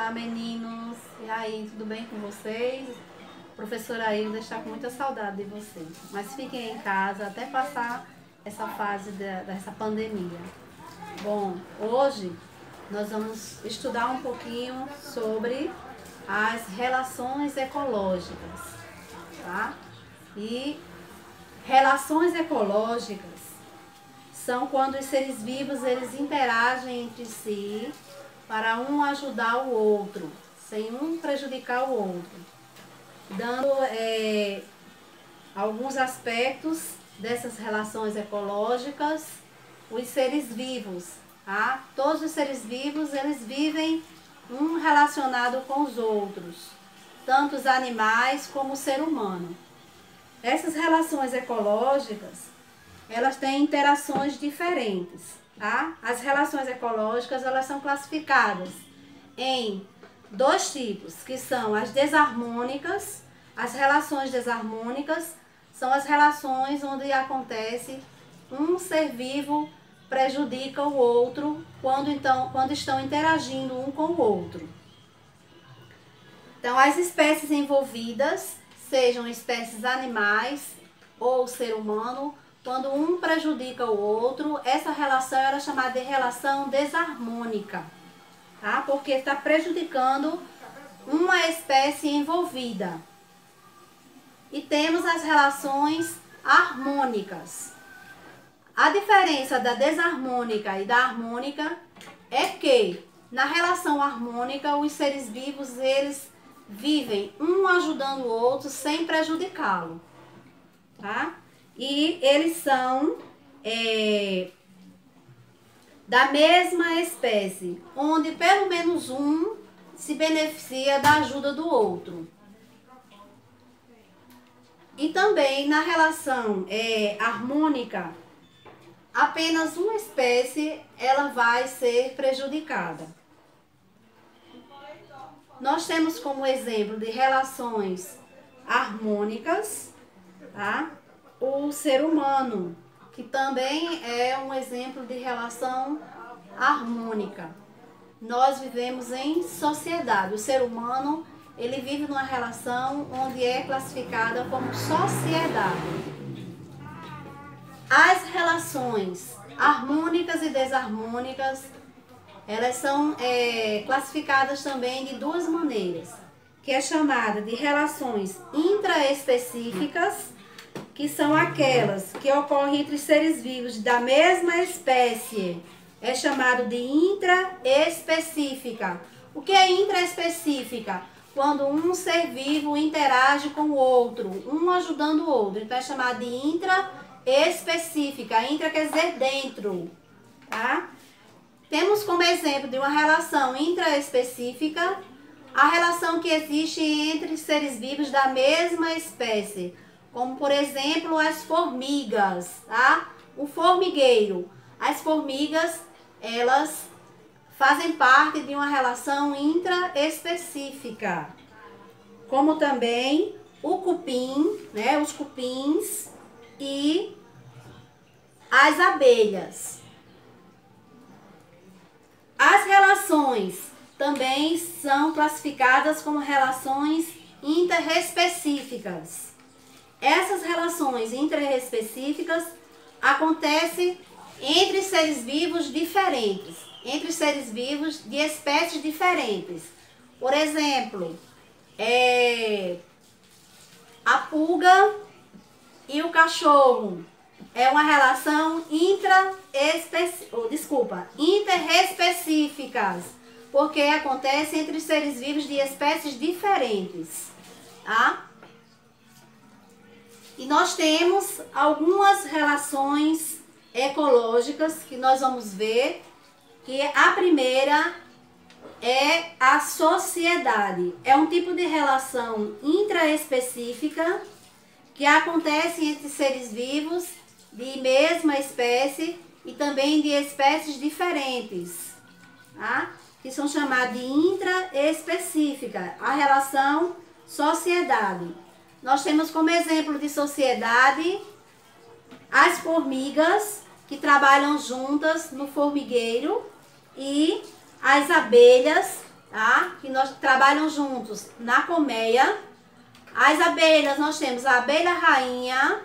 Olá, meninos. E aí, tudo bem com vocês? A professora Hilda está com muita saudade de vocês. Mas fiquem em casa até passar essa fase dessa pandemia. Bom, hoje nós vamos estudar um pouquinho sobre as relações ecológicas, tá? E relações ecológicas são quando os seres vivos eles interagem entre si para um ajudar o outro, sem um prejudicar o outro, dando alguns aspectos dessas relações ecológicas, os seres vivos, tá? Todos os seres vivos eles vivem um relacionado com os outros, tanto os animais como o ser humano. Essas relações ecológicas elas têm interações diferentes, tá? As relações ecológicas, elas são classificadas em dois tipos, que são as desarmônicas. As relações desarmônicas são as relações onde acontece um ser vivo prejudica o outro quando estão interagindo um com o outro. Então, as espécies envolvidas, sejam espécies animais ou ser humano, quando um prejudica o outro, essa relação era chamada de relação desarmônica, tá? Porque está prejudicando uma espécie envolvida. E temos as relações harmônicas. A diferença da desarmônica e da harmônica é que na relação harmônica os seres vivos eles vivem um ajudando o outro sem prejudicá-lo, tá? E eles são da mesma espécie, onde pelo menos um se beneficia da ajuda do outro. E também na relação harmônica, apenas uma espécie ela vai ser prejudicada. Nós temos como exemplo de relações harmônicas, tá? O ser humano, que também é um exemplo de relação harmônica. Nós vivemos em sociedade. O ser humano, ele vive numa relação onde é classificada como sociedade. As relações harmônicas e desarmônicas, elas são classificadas também de duas maneiras, que é chamada de relações intraespecíficas, que são aquelas que ocorrem entre seres vivos da mesma espécie, é chamado de intraespecífica. O que é intraespecífica? Quando um ser vivo interage com o outro, um ajudando o outro, então é chamado de intraespecífica. Intra quer dizer dentro, tá? Temos como exemplo de uma relação intraespecífica a relação que existe entre seres vivos da mesma espécie, como por exemplo as formigas, tá? O formigueiro. As formigas, elas fazem parte de uma relação intraespecífica, como também o cupim, né? Os cupins e as abelhas. As relações também são classificadas como relações interespecíficas. Essas relações interespecíficas acontecem entre seres vivos diferentes, entre seres vivos de espécies diferentes. Por exemplo, a pulga e interespecíficas. É uma relação interespecíficas, porque acontece entre seres vivos de espécies diferentes, tá? E nós temos algumas relações ecológicas que nós vamos ver, que a primeira é a sociedade. É um tipo de relação intraespecífica que acontece entre seres vivos de mesma espécie e também de espécies diferentes, tá? Que são chamadas de intraespecífica, a relação sociedade. Nós temos como exemplo de sociedade as formigas que trabalham juntas no formigueiro e as abelhas, tá? Que nós trabalham juntos na colmeia. As abelhas, nós temos a abelha rainha,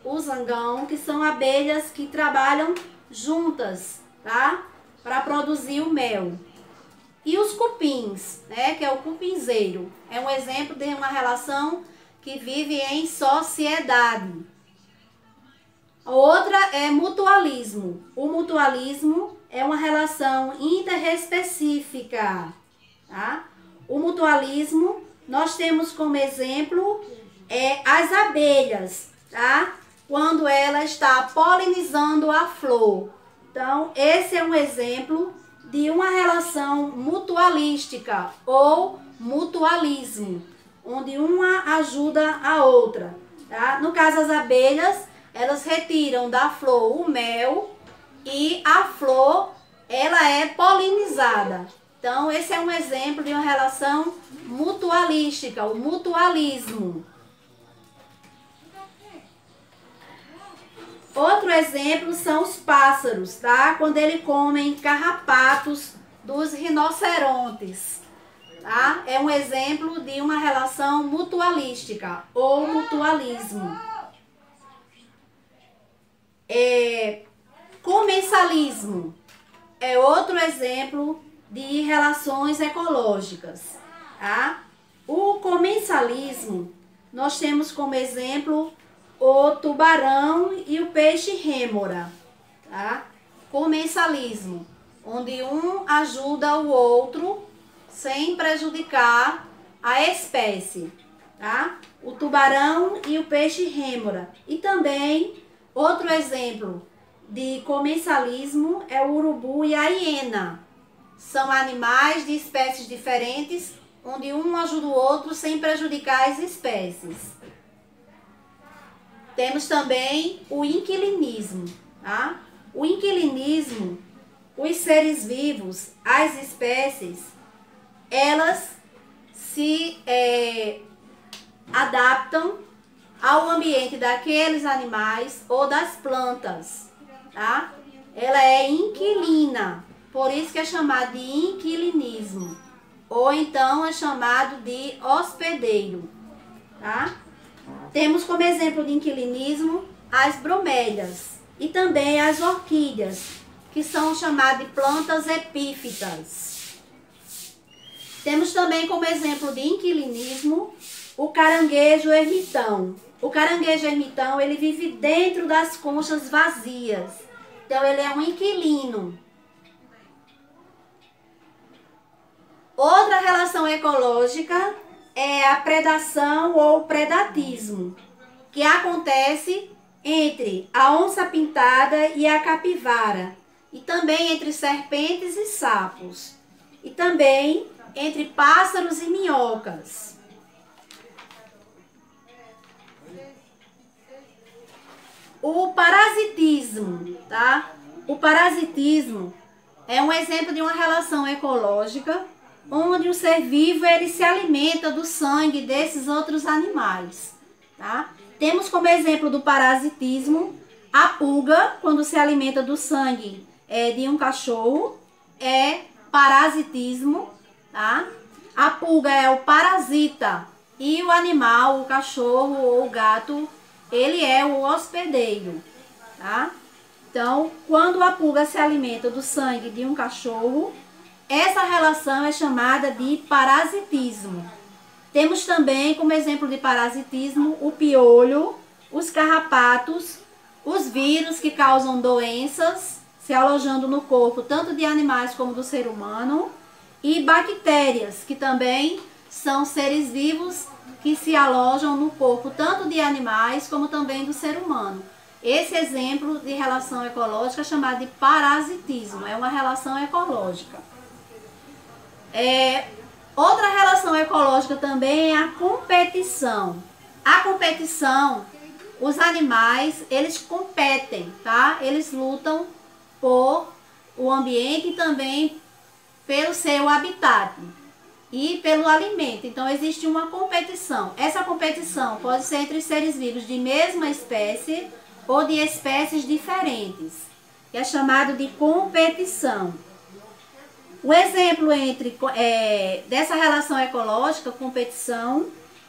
o zangão, que são abelhas que trabalham juntas, tá? Para produzir o mel. E os cupins, né? Que é o cupinzeiro. É um exemplo de uma relação que vive em sociedade. A outra é mutualismo. O mutualismo é uma relação interespecífica, tá? O mutualismo, nós temos como exemplo as abelhas, tá? Quando ela está polinizando a flor. Então, esse é um exemplo de uma relação mutualística ou mutualismo, onde uma ajuda a outra, tá? No caso, as abelhas, elas retiram da flor o mel e a flor, ela é polinizada. Então, esse é um exemplo de uma relação mutualística, o mutualismo. Outro exemplo são os pássaros, tá? Quando eles comem carrapatos dos rinocerontes, tá? É um exemplo de uma relação mutualística ou mutualismo. Comensalismo é outro exemplo de relações ecológicas, tá? O comensalismo, nós temos como exemplo o tubarão e o peixe rêmora, tá? Comensalismo, onde um ajuda o outro sem prejudicar a espécie, tá? O tubarão e o peixe rêmora. E também, outro exemplo de comensalismo é o urubu e a hiena. São animais de espécies diferentes, onde um ajuda o outro sem prejudicar as espécies. Temos também o inquilinismo, tá? O inquilinismo, os seres vivos, as espécies, elas se adaptam ao ambiente daqueles animais ou das plantas, tá? Ela é inquilina, por isso que é chamado de inquilinismo, ou então é chamado de hospedeiro, tá? Temos como exemplo de inquilinismo as bromélias e também as orquídeas, que são chamadas de plantas epífitas. Temos também como exemplo de inquilinismo o caranguejo ermitão. O caranguejo ermitão, ele vive dentro das conchas vazias. Então, ele é um inquilino. Outra relação ecológica é a predação ou predatismo, que acontece entre a onça-pintada e a capivara, e também entre serpentes e sapos, e também entre pássaros e minhocas. O parasitismo, tá? O parasitismo é um exemplo de uma relação ecológica onde o ser vivo ele se alimenta do sangue desses outros animais, tá? Temos como exemplo do parasitismo a pulga, quando se alimenta do sangue de um cachorro, é parasitismo, tá? A pulga é o parasita e o animal, o cachorro ou o gato, ele é o hospedeiro, tá? Então, quando a pulga se alimenta do sangue de um cachorro, essa relação é chamada de parasitismo. Temos também como exemplo de parasitismo o piolho, os carrapatos, os vírus que causam doenças, se alojando no corpo tanto de animais como do ser humano, e bactérias, que também são seres vivos que se alojam no corpo tanto de animais como também do ser humano. Esse exemplo de relação ecológica é chamado de parasitismo, é uma relação ecológica. Outra relação ecológica também é a competição. A competição, os animais, eles competem, tá? Eles lutam por o ambiente e também pelo seu habitat e pelo alimento. Então, existe uma competição. Essa competição pode ser entre seres vivos de mesma espécie ou de espécies diferentes, que é chamado de competição. O exemplo dessa relação ecológica, competição,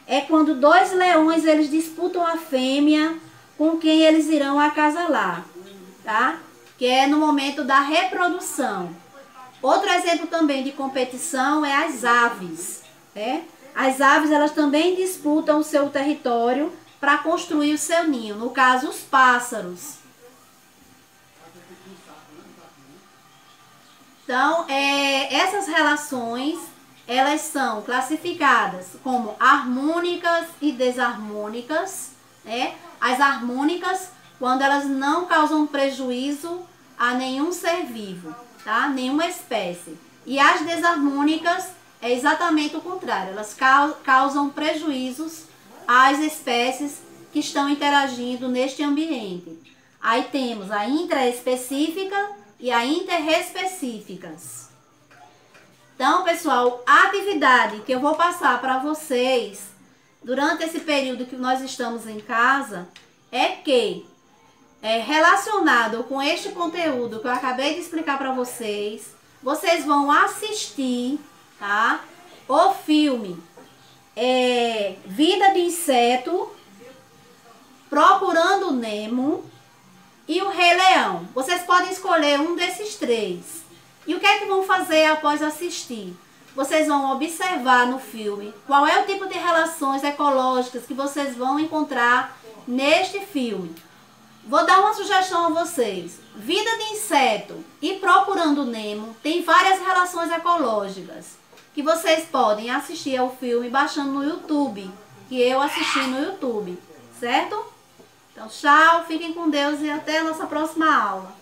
é quando dois leões eles disputam a fêmea com quem eles irão acasalar, tá? Que é no momento da reprodução. Outro exemplo também de competição é as aves, né? As aves elas também disputam o seu território para construir o seu ninho, no caso os pássaros. Então, essas relações, elas são classificadas como harmônicas e desarmônicas, né? As harmônicas, quando elas não causam prejuízo a nenhum ser vivo, tá? Nenhuma espécie. E as desarmônicas é exatamente o contrário, elas causam prejuízos às espécies que estão interagindo neste ambiente. Aí temos a intraespecífica e a interespecíficas. Então, pessoal, a atividade que eu vou passar para vocês durante esse período que nós estamos em casa é que, relacionado com este conteúdo que eu acabei de explicar para vocês, vocês vão assistir, tá, o filme Vida de Inseto, Procurando Nemo e o Rei Leão. Vocês podem escolher um desses três. E o que é que vão fazer após assistir? Vocês vão observar no filme qual é o tipo de relações ecológicas que vocês vão encontrar neste filme. Vou dar uma sugestão a vocês. Vida de Inseto e Procurando Nemo tem várias relações ecológicas que vocês podem assistir ao filme baixando no YouTube, que eu assisti no YouTube, certo? Então, tchau, fiquem com Deus e até a nossa próxima aula.